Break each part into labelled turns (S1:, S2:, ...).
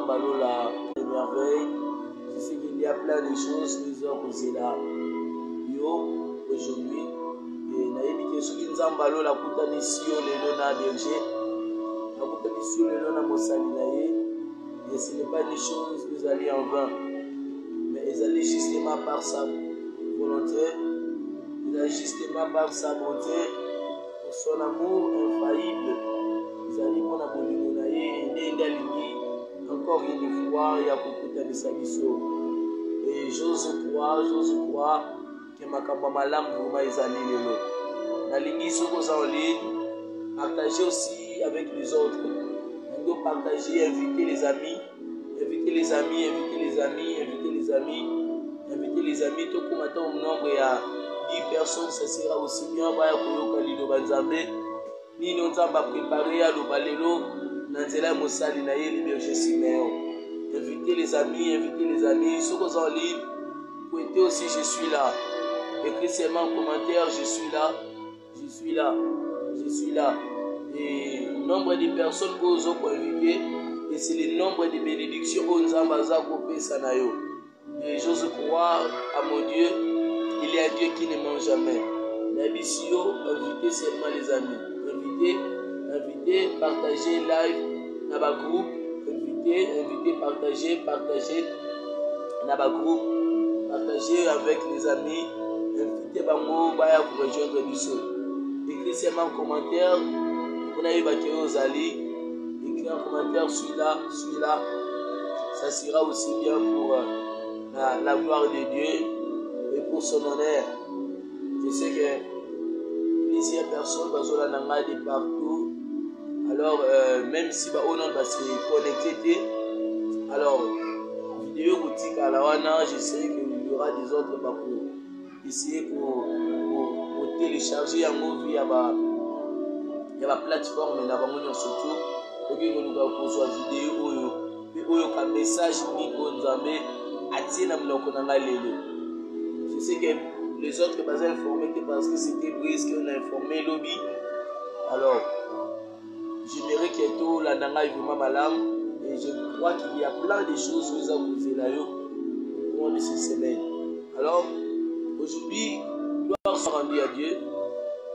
S1: Nzambalola de merveilles. Je sais qu'il y a plein de choses que nous avons posées là. Yo, aujourd'hui, et naïbi que ce qui Nzambalola kuta nisio lelo na berger, na kuta nisio lelo na mosali naïe, et ce n'est pas des choses que vous allez en vain, mais ils allaient justement par sa volonté, ils allaient justement par sa bonté, pour son amour infaillible. Ils allaient pour la bonne naïe, encore une fois, il y a beaucoup de sabiso. Et j'ose croire que ma malam vraiment ils allaient le. La ligne sont en ligne, partager aussi avec les autres. On doit partager, inviter les amis, tout comme attend au nombre il y a 10 personnes, ça sera aussi bien. Bah il Banzambe, ni nous avons préparé à l'Obalelo, Nanzela Moussali Naïe, Berger Siméon. Invitez les amis, ceux qui sont en ligne, pointez aussi, je suis là. Écrivez seulement en commentaire, je suis là. Et le nombre de personnes que vous avez invitées, et c'est le nombre de bénédictions que vous avez Sanayo. Et j'ose croire à mon Dieu, il y a un Dieu qui ne ment jamais. L'ambition, invitez seulement les amis. Invitez, partagez live dans le groupe. Invitez, partagez dans le groupe. Partagez avec les amis. Invitez Bango Baya pour rejoindre du saut. Écrivez seulement en commentaire. Vous avez battu aux alliés. Écrivez en commentaire, celui-là. Ça sera aussi bien pour la gloire de Dieu et pour son honneur. Je sais que plusieurs personnes sont de partout. Alors, même si on va se connecter, alors, vidéo boutique à la Wana, je sais qu'il y aura des autres pour essayer pour télécharger un mot via la plateforme et la surtout. Et puis, on va poser une vidéo et un message ni pour nous amener à tirer je sais que les autres ne sont pas informés parce que c'était Brice qu'on a informé lobby. Alors, j'aimerais que tout la nanga est vraiment malade et je crois qu'il y a plein de choses que vous avez posées là au cours de ces semaines. Alors, aujourd'hui, gloire soit rendue à Dieu.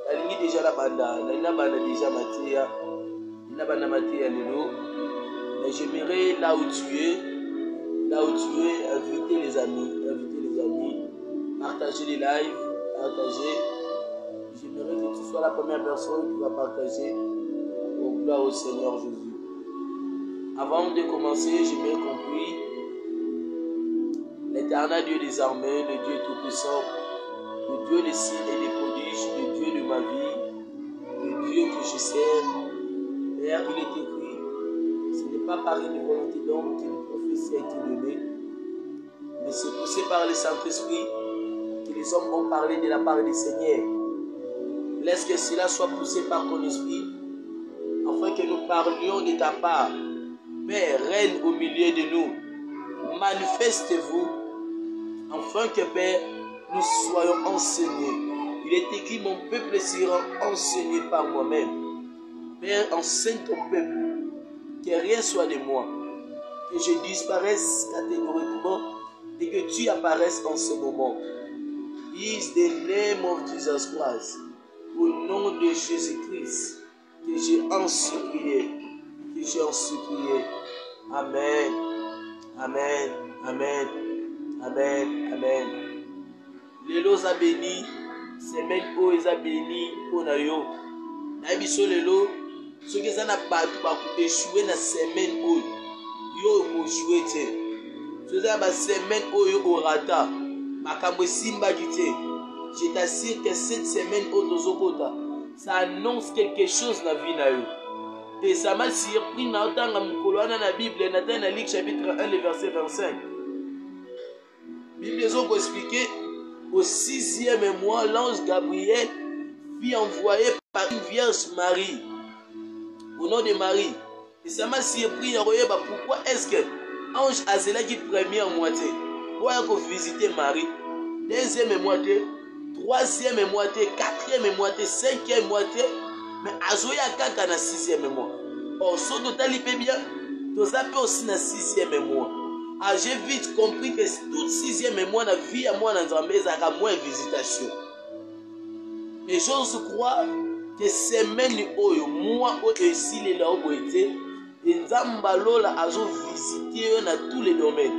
S1: La ligne déjà la banda, la banda déjà Mathia, la banda Mathia Lelo. Mais j'aimerais là où tu es, inviter les amis, partager les lives, J'aimerais que tu sois la première personne qui va partager. Au gloire au Seigneur Jésus. Avant de commencer, j'aimerais qu'on prie. L'éternel Dieu des armées, le Dieu tout-puissant, le Dieu des signes et des prodiges, le Dieu de ma vie, le Dieu que je sers. Père, il est écrit, ce n'est pas par une volonté d'homme qu'une prophétie a été donnée, mais c'est poussé par le Saint-Esprit que les hommes ont parlé de la part du Seigneur. Laisse que cela soit poussé par ton esprit, afin que nous parlions de ta part. Père, règne au milieu de nous. Manifestez-vous, afin que, Père, nous soyons enseignés. Il est écrit, mon peuple sera enseigné par moi-même. Père, enseigne ton peuple, que rien soit de moi, que je disparaisse catégoriquement et que tu apparaisses en ce moment. Is the name of Jesus Christ, au nom de Jésus-Christ, que j'ai en supplié, Amen, Amen, Amen, Amen, Amen. Lelo za béni, semaine o eza béni pour na yo. Na biso lelo, ce que ça n'a pas échoué na semaine o yo ko jouer te. Ce ça ba semaine o yo orata, makambo simba gité. Je t'assure que cette semaine au Tozokota, ça annonce quelque chose dans la vie na yo. Et ça m'a surpris dans la Bible, dans Luc chapitre 1, le verset 25. La Bible a expliqué au 6e mois, l'ange Gabriel fut envoyé par une vierge Marie, au nom de Marie. Et ça m'a surpris, pourquoi est-ce que l'ange a dit première moitié pour visiter Marie, deuxième moitié, troisième moitié, quatrième moitié, cinquième moitié, mais Azoya Kaka na 6e mois. Or, ce total il peut bien, toza pe aussi na 6e mois. Ah, j'ai vite compris que toute 6e mois na vie ya mwana nzambe ezalaka moins visitation. Mais j'ose croire que semaine oyo mois oyo esilela oboye te, nzambe alola azo visiter yo na tous les domaines.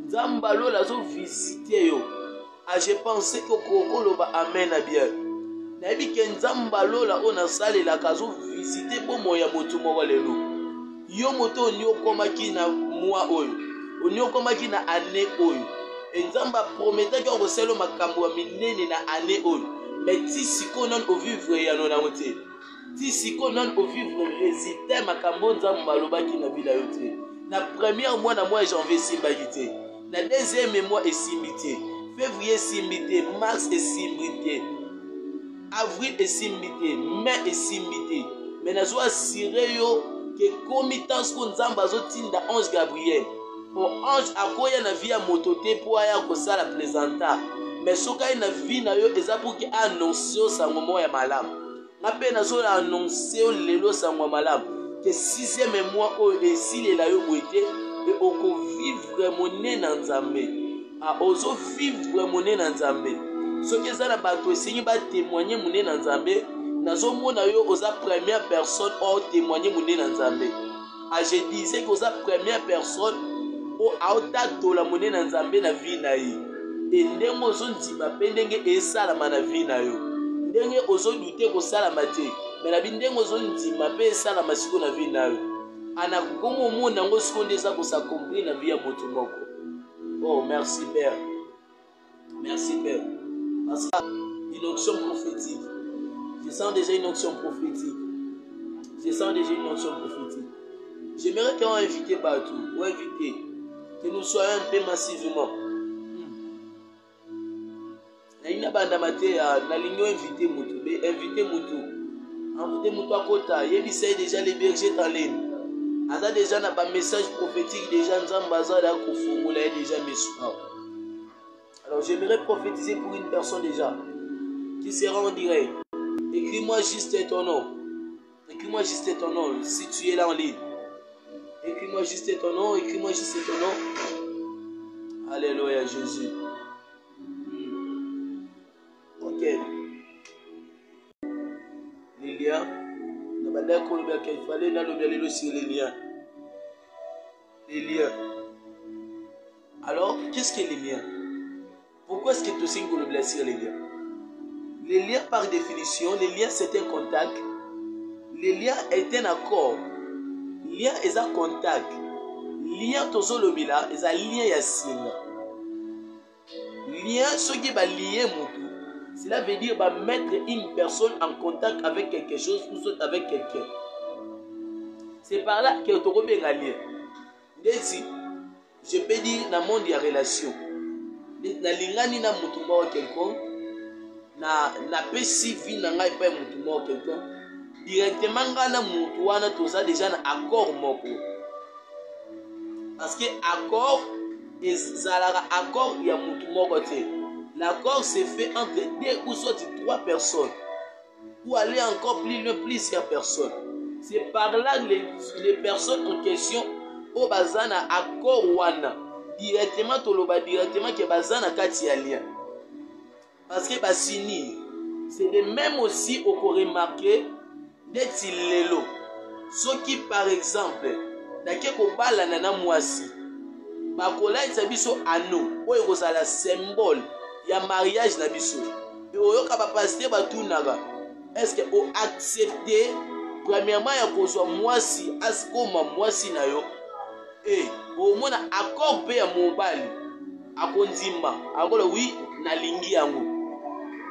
S1: Nzambe alola azo visiter yo. Ah, je pensais que kokoloba amen na bien. Nayebi ke nzambe alola oyo nasalelaka azo visiter bomoi ya moto moko lelo. Yo moto oni okomaki na mois oyo, oni okomaki na année oyo, nzambe aprometaki okosala makambo ya minene na année oyo. Mais ti siko non ovivre ya nona te, ti siko non ovivre résultat makambo nzambe alobaki na bila yo te. Na premier mois na mois janvier esimbaki te, na deuxième mois esimbi te, février esimbi te, mars esimbi te, avril esimbi te, mai esimbi te. Mais nazo assuré yo que komi tansko nzambe azotinda ange Gabriel po ange akoya na vie ya moto te po aya kosala présenta. Mais soka na vie na yo eza pour que annoncer sango mo ya malamu. Nga pe nazo la annoncer lelo sango malamu que 6e mois oyo esilela yo boite e oko vivre monene na nzambe. A ozo vivre monene na nzambe. Soki eza na bato esengi ba témoigner monene na nzambe, nazo mona yo oza première personne o témoigner monene na nzambe. A je disais que oza première personne o aotatola monene na nzambe na vie na ye. Et ndenge ozondima mpe ndenge esalama na vie na yo, ndenge ozodute kosalama te, me na ndenge ozondima mpe esalama siko na vie na yo, ana komo omona yango siko nde eza kosakompli na vie ya moto moko. Oh, merci Père, merci Père, parce que une onction prophétique, je sens déjà une onction prophétique, je sens déjà une onction prophétique. J'aimerais qu'on invite partout, ou inviter, que nous soyons un peu massivement. Na banda mate na lingo invité mutu, be invité mutu akota, yebisa déjà les bergers en ligne. Aza déjà na ba message prophétique déjà nzamba aza la kofungola déjà mesoir. Alors j'aimerais prophétiser pour une personne déjà qui sera en direct. Écris-moi juste ton nom. Écris-moi juste ton nom si tu es là en ligne. Écris-moi juste ton nom, écris-moi juste ton nom. Alléluia Jésus. Ok. Les liens. Il fallait le sur les liens. Les liens. Alors, qu'est-ce que les liens? Pourquoi est-ce que tu signes le blessé sur les liens? Les liens, par définition, les liens c'est un contact. Les liens est un accord. Lien est un contact. Lien tozo le bila est un lien yasinga. Lien ce qui va lier mutu. Cela veut dire bah, mettre une personne en contact avec quelque chose ou soit avec quelqu'un. C'est par là que tu as un lien. Ici, je peux dire dans le monde de la relation. Na lingani na mutumba wa quelqu'un, na pesi vi na ngai pa mutumba wa quelqu'un. Directement na mutu wana toza déjà na accord moko. Parce que accord ezalaka accord ya mutu moko te. L'accord se fait entre 2 ou soit 3 personnes. Ou aller encore plus loin, plusieurs personnes. C'est par là les personnes en question au bazana accord wana. Directement toloba directement que bazana kati ya lien. Parce que basini, c'est de même aussi au remarquer d'être lelo. Ce qui par exemple, dake ko bala na mwasi. Bakola itabiso ano, oyo kozala symbole ya mariage na biso. Et oyoka ba pasteur batunaka. Est-ce que o accepter premièrement ya kozwa mwasi askoma mwasi na yo? Eh, au mona accord pe ya mobali. Akondimba, akola oui na lingi yango.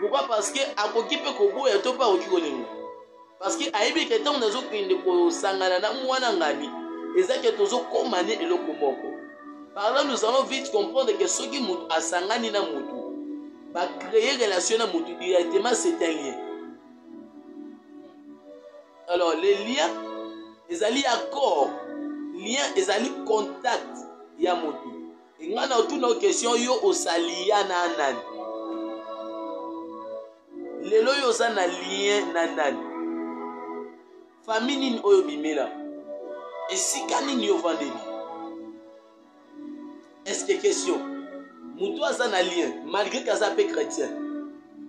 S1: Pourquoi? Parce que akoki pe koboya to pa okikolinga. Parce que aibi ke tant nazo kinde ko sangana na mwana ngani, ezake tozo komane eloko moko. Par là nous allons vite comprendre que ce qui mutu asangani na mutu va créer relation na mutu directement, c'est un lien. Alors les liens, ils allient accord, lien, ils allient contact ya mutu. Et ngana tout nos questions yo osalia na nani. Lelo yo sana lien na nani. Famille nini oyo bimela. esika nini ovandeli? Est-ce que question mutu aza na lien malgré que aza pe chrétien,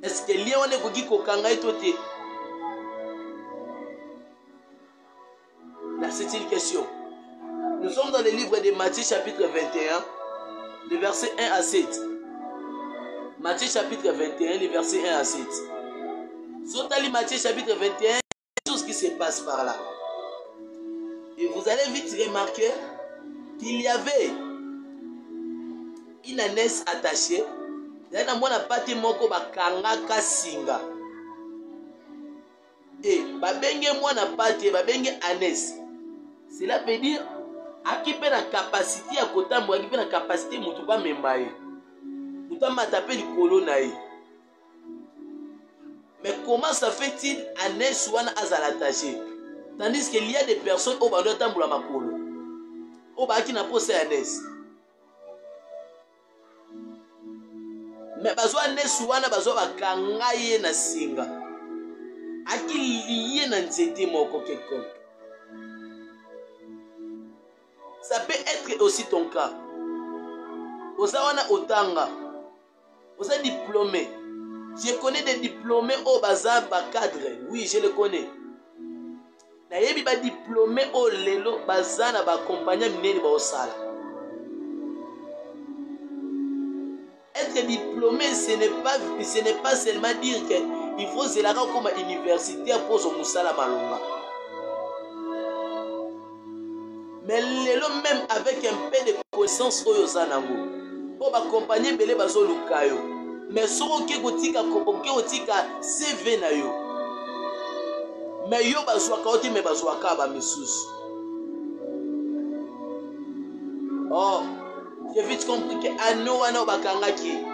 S1: est-ce que lien wana ekoki kokanga ye to te? Là c'est une question. Nous sommes dans le livre de Matthieu chapitre 21, le verset 1 à 7. Matthieu chapitre 21, le verset 1 à 7. Sotali Matthieu chapitre 21, tout ce qui se passe par là. Et vous allez vite remarquer qu'il y avait une ânesse attachée. Il y a un pati moko bakangaka singa. Et babenge mwana pati babenge ânesse. Cela veut dire aki pe na capacité ya kotambo, aki pe na capacité mutu ba membaye. Mutu matape likolo na ye. Mais comment ça fait-il ânesse wana azala attaché? Tandis qu'il y a des personnes au bando tambola makolo. Au baki na pose ânesse. Mais bazwa ânesse wana bazwa bakanga ye na singa. Aki lié na nzete moko quelconque. Ça peut être aussi ton cas. Osa wana otanga. Osa diplômé. Je connais des diplômés au bazar ba cadre. Oui, je le connais. Na yebi ba diplômé au lelo bazana ba compagnie minene ba osala. Être diplômé, ce n'est pas seulement dire qu'il faut se la rendre comme université pour son musala malonga. Mais lelo même avec un peu de connaissance oyo zanango. Pour accompagner belé bazo lukayo. Mais soko ke kotika CV na yo. Mais yo bazwaka oti me bazwaka ba misusu. Oh, j'ai vite compris que ano wana bakangaki.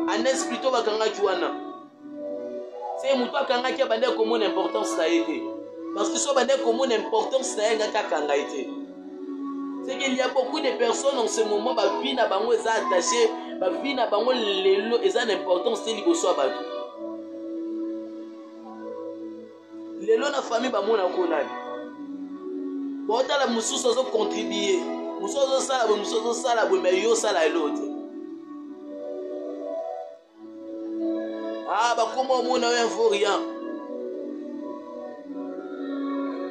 S1: Anes plutôt bakangaki wana. C'est mutu akangaki bande komona importance na yete. Parce que so bande komona importance na yenga kakanga yete. C'est qu'il y a beaucoup de personnes en ce moment ba vie na bango eza attaché, ba vie na bango lelo eza d'importance te liboso ya bato. Lelo na famille ba mona konani. Bota la mususu ozo contribuer. Mususu sala bo mais yo sala elote. Ah ba comment mona yo info rien.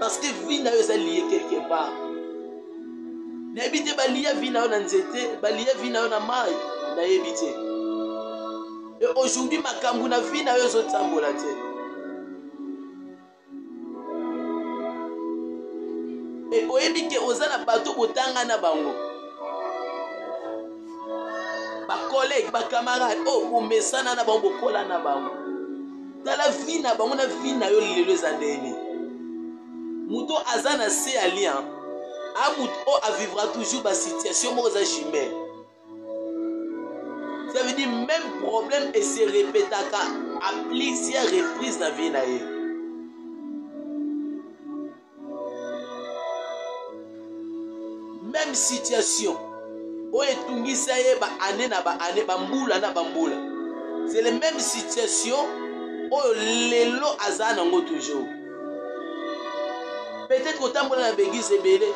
S1: Parce que vie na yo eza lié quelque part. N'habite balia vina na nzete, balia vina na mai, na yebite. Et aujourd'hui makambu na vina yo zo tambola te. Et oyebi ke ozana bato botanga na bango. Ba collègue, ba camarade, oh omesana na bango kola na bango. Dans la vie na bango na vie na yo lelo zandeni. Muto azana se alien. A vivra toujours la situation jumelle. Ça veut dire même problème et se répète à plusieurs reprises dans la vie. Même situation. C'est la même situation. Lelo azana ngo toujours. Peut-être qu'autant pour la béguise est belé.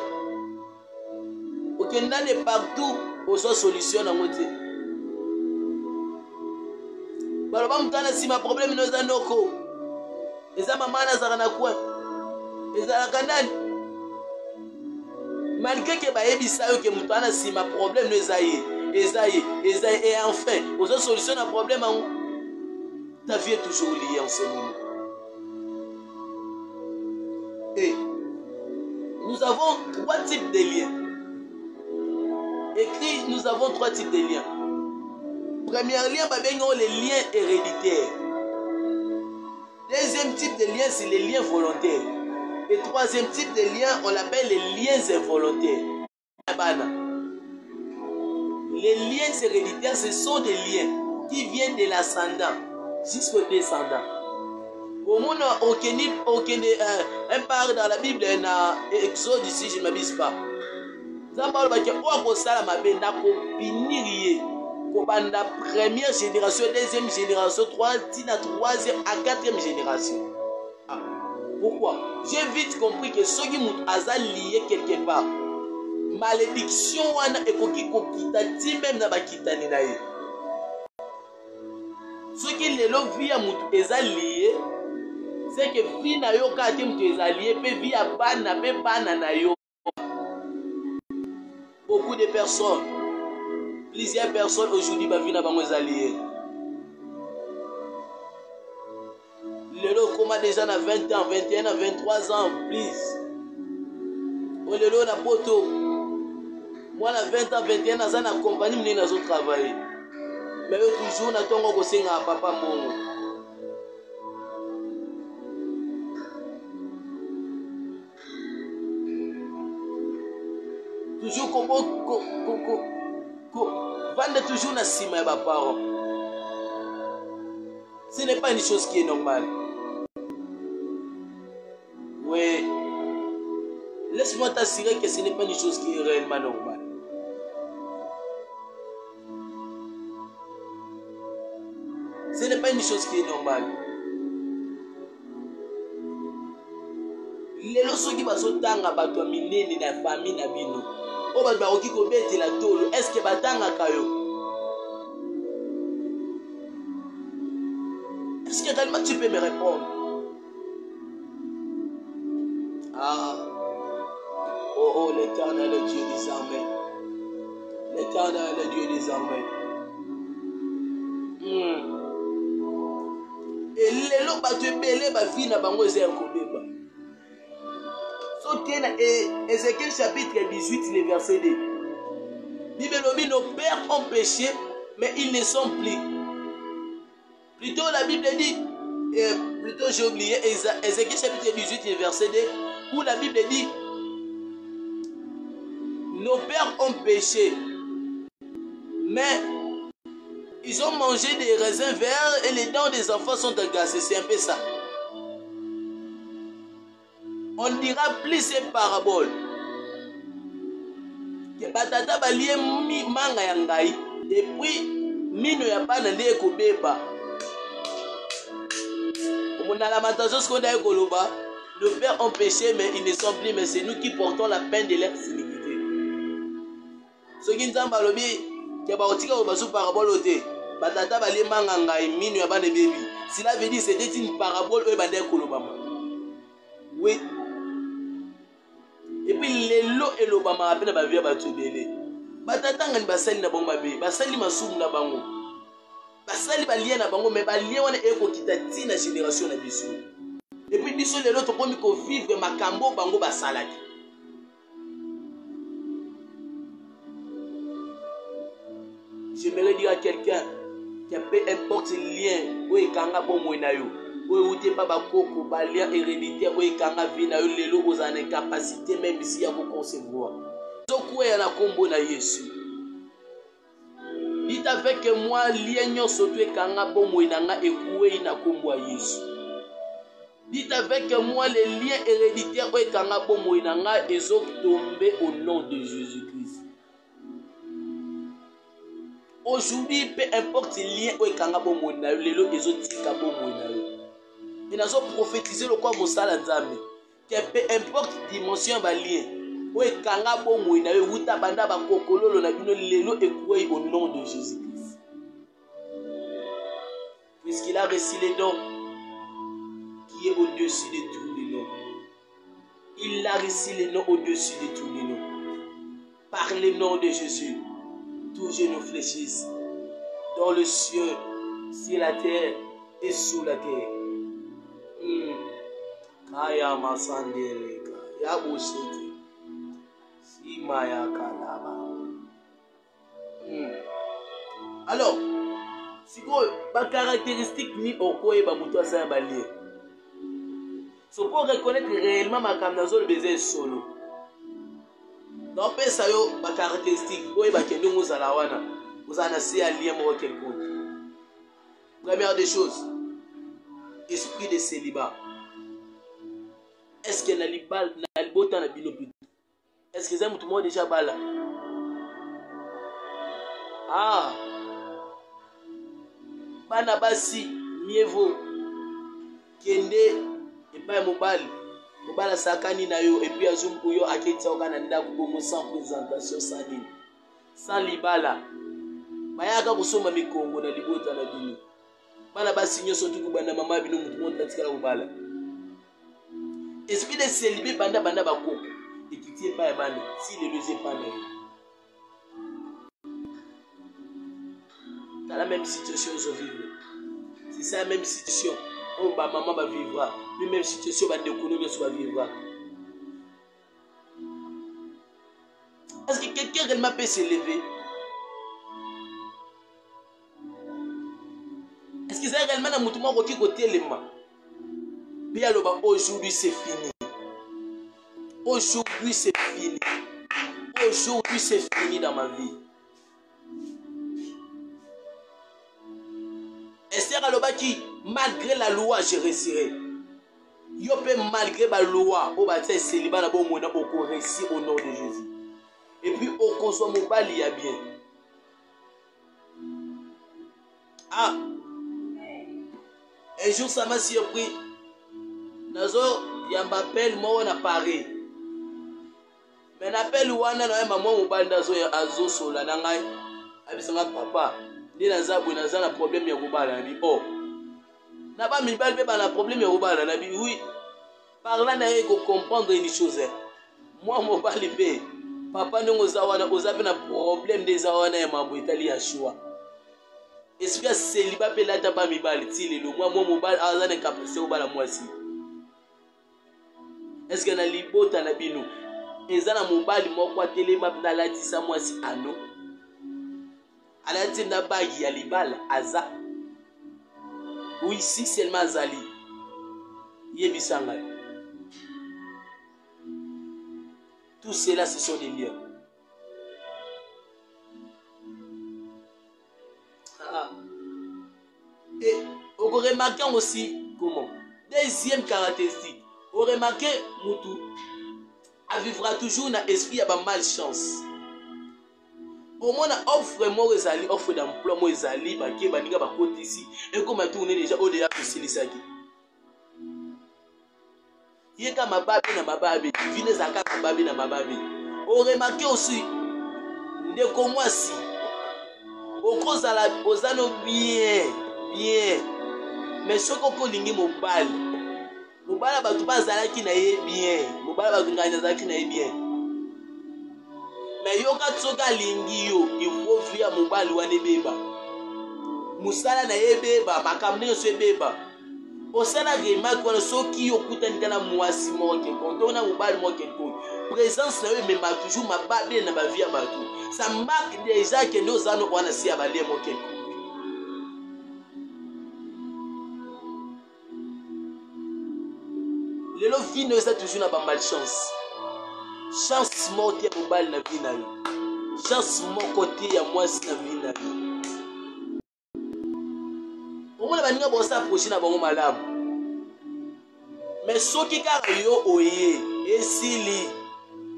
S1: Okenda de partout aux solutions na moté. Baloba mutana si ma problème no za noko. Eza mama na zara na kwa. Eza la kanani. Malgré que ba yebisa yo ke mutana si ma problème no ezaye. Et enfin, aux solutions na problème ta vie est toujours liée en ce moment. Et nous avons trois types de liens. Écrit, nous avons trois types de liens. Premier lien, les liens héréditaires. Deuxième type de lien, c'est les liens volontaires. Et troisième type de lien, on l'appelle les liens involontaires. Les liens héréditaires, ce sont des liens qui viennent de l'ascendant jusqu'au descendant. Au monde, un part dans la Bible, dans Exode ici, je ne m'abuse pas. La première génération, deuxième génération, troisième à quatrième génération. Pourquoi? J'ai vite compris que ceux qui m'ont lié quelque part, malédiction wana ekoki kokita ti même na bakitani na ye. Ceux qui lelo vie ya mutu eza lié, c'est que vie na yo kati mutu eza lié pe vie ya bana pe bana na yo. Beaucoup de personnes, plusieurs personnes aujourd'hui ba vie na bango eza lié. Lelo koma déjà na 20 ans, 21 ans, 23 ans, please. O lelo na poto. Moi na 20 ans, 21 ans, na compagnie mine nazo travailler. Mais yo toujours na tongo kosenga papa mongo. Toujours vendre toujours na sima ya ba parents. Ce n'est pas une chose qui est normale. Oui. Laisse-moi t'assurer que ce n'est pas une chose qui est réellement normale. Ce n'est pas une chose qui est normale. Lelo soki bazotanga bato minene na famille na bino. O bato bakoki kobetela tolo. Est-ce que batangaka yo? Est-ce que réellement tu peux me répondre? Ah. Oh, l'Éternel est Dieu des armées. L'Éternel est Dieu des armées. Et lelo bato ebele ba vie na bango eza kobeba. Soki na Ézéchiel chapitre 18 le verset 2. Bible dit nos pères ont péché mais ils ne sont plus. Plutôt la Bible dit plutôt j'ai oublié Ézéchiel chapitre 18 le verset 2 où la Bible dit nos pères ont péché mais ils ont mangé des raisins verts et les dents des enfants sont agacées. C'est un peu ça. On dira plus ces paraboles. Que batata balie manga ya ngai et puis mino ya bana nde ekobeba. Omona la lamentation ce qu'on a ekoloba. Nos pères ont péché mais ils ne sont plus, mais c'est nous qui portons la peine de leur iniquité. Ce qui nous a lobi que baotika obasu parabole te. Batata balie manga ngai mino ya bana baby. Cela veut dire c'était une parabole eux bande ekolobama. Oui. Et puis lelo elobama apena ba via batubele. Batata ngani basali na bango babe. Basali masumu na bango. Basali balie na bango mais balie wana ekokita tina génération na biso. Et puis biso lelo to komi ko vivre makambo bango basalaki. J'aimerais dire à quelqu'un que peu importe le lien où ekanga bomo na yo, où ute pas bakoko ba lien héréditaire où ekanga vie na yo lelo ozana capacité même si ya ko concevoir. Zokuya na kombo na Yesu. Dites avec moi lien nyonso to ekanga bomo na nga ekuwe na kombo ya Yesu. Dites avec moi les liens héréditaires où ekanga bomo na nga ezotomber au nom de Jésus-Christ. Aujourd'hui, peu importe le lien où ekanga bomo na yo, lelo ezotika bomo na yo. Et nazo prophétiser le quoi mosala nzambe. Que peu importe dimension ba lien où ekanga bomo na yo, uta banda ba kokololo na bino lelo ekuwe au nom de Jésus-Christ. Puisqu'il a reçu les dons qui est au-dessus de tous les noms. Il a reçu les noms au-dessus de tous les noms. Par le nom de Jésus. Tous genoux fléchissent dans le ciel, sur la terre et sous la terre. Kaya masandeleka ya bushete sima ya kalaba. Alors, si quoi ba caractéristique ni okoye ba muto asa ba lié. So pour reconnaître réellement ma kamnazo le baiser solo. Non, pas ça yo, ma caractéristique, oui, bah, que nous allons avoir, vous en avez un lien avec quelqu'un. Première des choses, esprit de célibat. Est-ce qu'il y a un botan à binopi? Est-ce que vous avez tout le monde déjà bala? Ah, banabasi, mieux vaut, kende, epai mobali asakani na yo epuis azumbu yo aketia oka na ndako bongo sans présentation sans nini sans libala bayaka kosomba mikongo na libota na bino bana basi nyonso tukubanda mama bino mutu moto atikala kobala esprit de célibé banda bakoko ekiti epai ya bana si lelo eza epai na yo dans la même situation ils vivre. C'est ça la même situation. Oh, bah, maman va vivre. La même situation, bah, l'économie va vivre. Est-ce que quelqu'un réellement peut s'élever? Est-ce que c'est réellement un mouton qui est côté les mains? Puis alors, aujourd'hui c'est fini. Aujourd'hui c'est fini. Aujourd'hui c'est fini dans ma vie. Esther alobaki malgré la loi je réussirai. Yo pe malgré la loi au bâtiment célibat na bon mona au réussir au nom de Jésus. Et puis au consomme mon bali ya bien. Ah. Un jour ça m'a surpris. Nazo ya m'appelle moi on a paré. Mais n'appelle wana na maman mon bali nazo ya azo sola na ngai. Abisanga papa. Ndi naza na problème ya kobala na bi oh na ba mibali pe ba na problème ya kobala na bi oui parlant na ye ko comprendre une chose moi mobali pe papa ndongo za wana ozape na problème des wana ya mambo itali ya choix est-ce que célibat pe lata ba mibali ti lelo moi mobali aza na capacité kobala mwasi est-ce que na libota na bino eza na mobali moko atelema na latisa mwasi ano alati na bagi ya libala aza oui si seulement azali yebisanga tout cela ce sont des liens et on remarque aussi comment deuxième caractéristique on remarque mutu a vivra toujours na esprit ya ba malchance. Au moins offre moi ezali offre d'emploi moi ezali baké baninga bakoti ici et comme tourner déjà au déjà kusilisaki yeka mababi na mababi vine zaka mababi na mababi on remarque aussi ndeko mwasi okozala ozano bien mais soko kolingi mobali batu bazalaki na ye bien mobali batu nganya zalaki na ye bien. Mais yoka tsoka lingi yo il faut via mobali wane beba musala na yebeba makamne so beba osala remarque wana soki okutani kana mwasi moke kontona mobali moke ko présence na yo mema toujours mababe na ba via batu ça marque déjà que nous allons wana si abale moke lelo vie no ça toujours na ba malchance. Chance morte ya mobali na vie na yo chance moko te ya mwasi na vie na yo omona baninga bosa approche na bango malamu mais soki kaka yo oye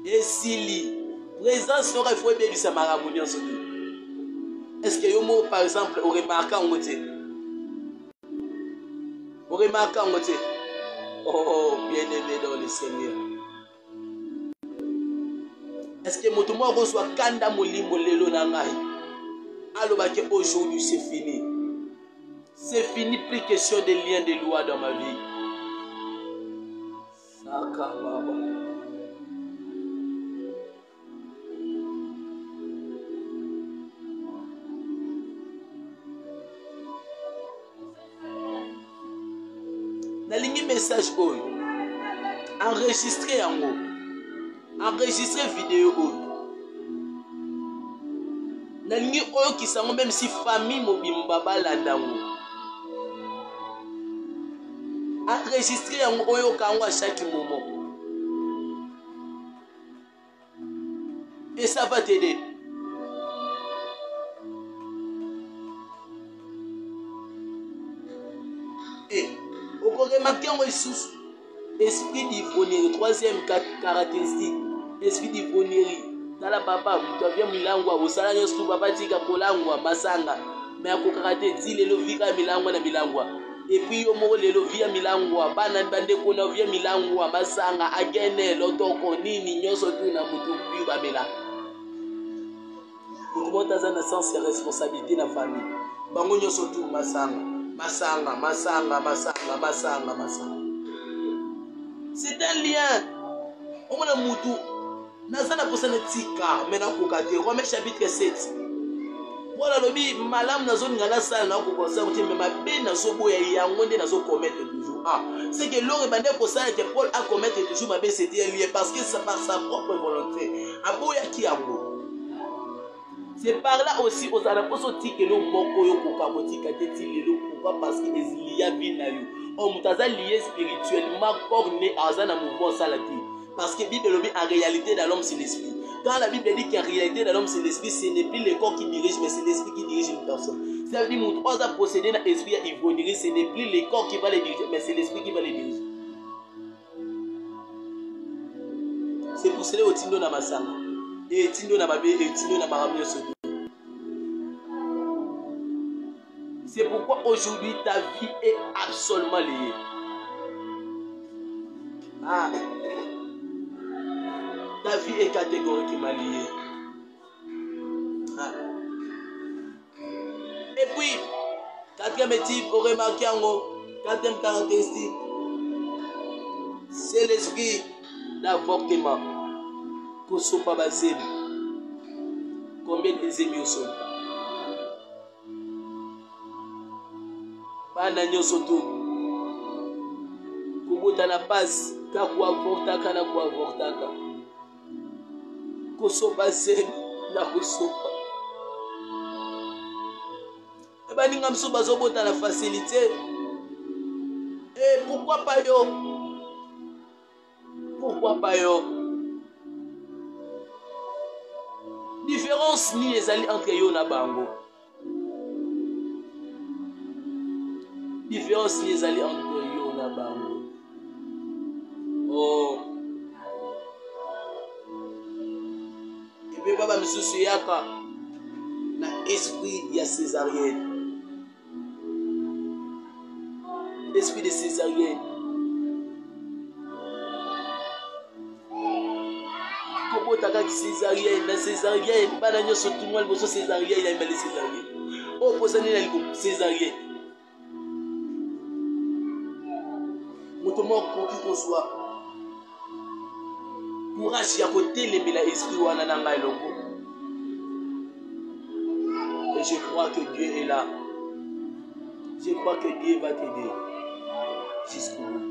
S1: esili présence noka ifo ebebisa makambo nyonso te est-ce que yo mo par exemple oremarka yango te oh bien aimé dans le Seigneur. Est-ce que moto moko soit kanda molimo lelo na ngai alobaki aujourd'hui c'est fini. C'est fini, plus question de liens de loi dans ma vie. Saka baba. Nalingi message oyo. Enregistrer yango. Enregistrer vidéo oyo. Nalingi oyo kisango même si famille mobimba balandango. Enregistrer yango oyo kango à chaque moment. Et ça va t'aider. Et au remarquer en ressources, esprit d'ivronnerie, troisième caractéristique, esprit d'ivronnerie. Dans la papa, tu as bien milangwa, au salaire tu papa tika kolangwa, masanga, mais à kokaraté, ti le vika milangwa na milangwa. Et puis yo moko lelo via milangwa bana bande kona via milangwa masanga agene lotoko nini nyoso tu na mutu pi babela. Mutu motaza na sens de responsabilité na famille. Bango nyoso tu masanga. C'est un lien. On a mutu. Nazana posana tika mena kokate. Romains chapitre 7. Voilà lobi malam na zone ngana sala na ko konsa mutu mais mabe na zo boya yango nde na zo commettre toujours. Ah, c'est que l'homme bande ko sala que Paul a commettre toujours mabe c'était un lien parce que c'est par sa propre volonté. Aboya ki yango. C'est par là aussi aux araposo tikelo moko yo kokabotika teti lelo pourquoi parce que il y a vie na yo. On mutaza lié spirituellement corps né azana mouvement salati parce que Bible lobi en réalité dans l'homme c'est l'esprit. Quand la Bible dit qu'en réalité dans l'homme c'est l'esprit, ce n'est plus le corps qui dirige mais c'est l'esprit qui dirige une personne. Ça veut dire mon trois a possédé dans l'esprit il faut diriger, ce n'est plus le corps qui va les diriger mais c'est l'esprit qui va les diriger. C'est pour cela au tindo na masanga. Et tindo na babe et tindo na barabio soto. C'est pourquoi aujourd'hui ta vie est absolument liée. Ah. Ta vie est catégoriquement liée. Ah. Et puis, quatrième type, vous remarquez en haut, quatrième caractéristique, c'est l'esprit d'avortement. Kosopa basé. Combien des émis au sol? Bana nyoso tu. Kubuta na passe ka kuavortaka na kuavortaka. Kosopa basé na kosopa. Eba ninga msoba zobota la facilité. Et pourquoi pas yo? Pourquoi pas yo? Différence ni les alliés entre yo na bango. Différence ni les alliés entre yo na bango. Oh. Et puis baba misusu yaka na esprit ya césarienne. Esprit de césarienne. Comment t'as dit césarienne? La césarienne, pas d'agneau sur tout le monde, pour césarienne, il a mis césarienne. Oh, pour ça, il a dit césarienne. Moutomo, pour qui qu'on soit. Courage, il y a côté les belles esprits ou anananga et logo. Et je crois que Dieu est là. Je crois que Dieu va t'aider jusqu'au bout.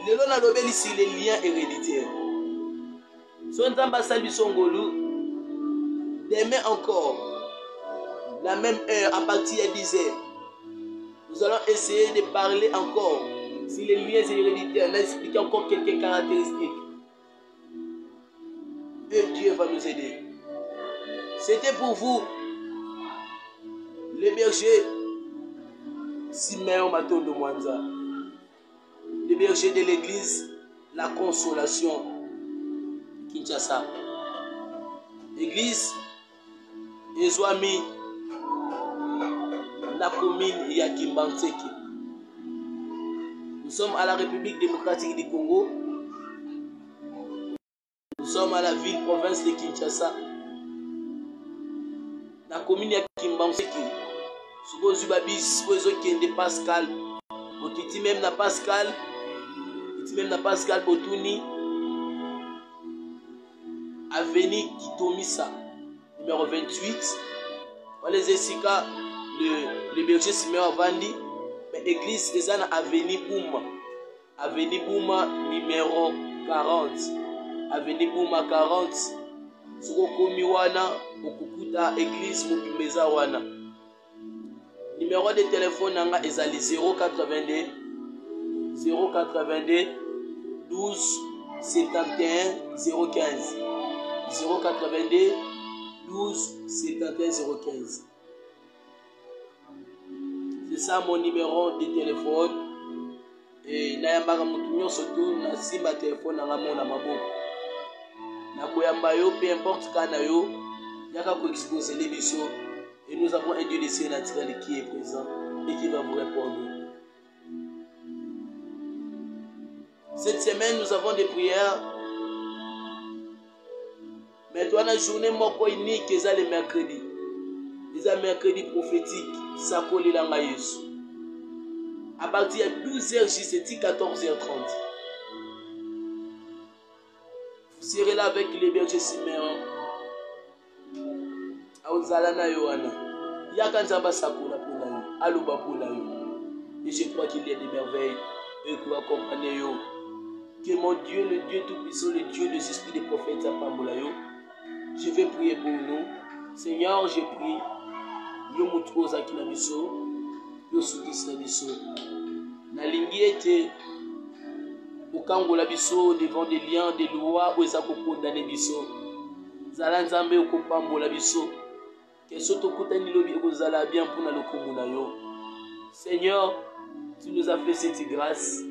S1: Le long a ici les liens héréditaires. Son ambassade Songolu, demain encore, la même heure, à partir de 10 heures, nous allons essayer de parler encore sur les liens héréditaires, en expliquant encore quelques caractéristiques. Et Dieu va nous aider. C'était pour vous, le berger Simeon Matondo Mwanza, le berger de l'église La Consolation Kinshasa. L'église Ezwami, la commune Yakimbanseki. Nous sommes à la République démocratique du Congo. Nous sommes à la ville-province de Kinshasa. La commune Yakimbanseki. Souvent Zubabis, de Pascal. Otiti même na Pascal. Otiti même na Pascal Otuni. Avenue Kitomisa. Numéro 28. Voilà les Essika. Le berger Simeon Vandi. Mais église est à Avenue Bouma. Avenue Bouma numéro 40. Avenue Bouma 40. Soko Miwana. Okukuta église Mupimeza Wana. Numéro de téléphone nanga ezali 082 12 71 015 082 12 71 015. C'est ça mon numéro de téléphone. Et nayambaka mutu nyonso tu na simba téléphone nanga mona maboko. Na koyamba yo peu importe kana yo yaka ko exposer les biso Et nous avons un Dieu des cieux naturels qui est présent et qui va vous répondre. Cette semaine, nous avons des prières. Mais toi, la journée, moi, unique, c'est le mercredi. C'est le mercredi prophétique. Ça colle dans la Yesu. À partir de 12h jusqu'à 14h30. Vous serez là avec les bergers Siméon. Aozalana Yohana. Yakanzamba Sakura pour la Aluba pour la Et je crois qu'il y a des merveilles. Et pour accompagner yo. Que mon Dieu, le Dieu Tout-Puissant, le Dieu des esprits des prophètes, je vais prier pour nous. Seigneur, je prie. Yo mutuoza kina biso. Yo sukisa biso. Na lingi ete ukangola biso devant des liens, des lois, où eza kokondane biso. Zala nzambe okopambola biso. Que soto kutani lobi ekozala bien pour na lokumu na yo. Seigneur, tu nous as fait cette grâce.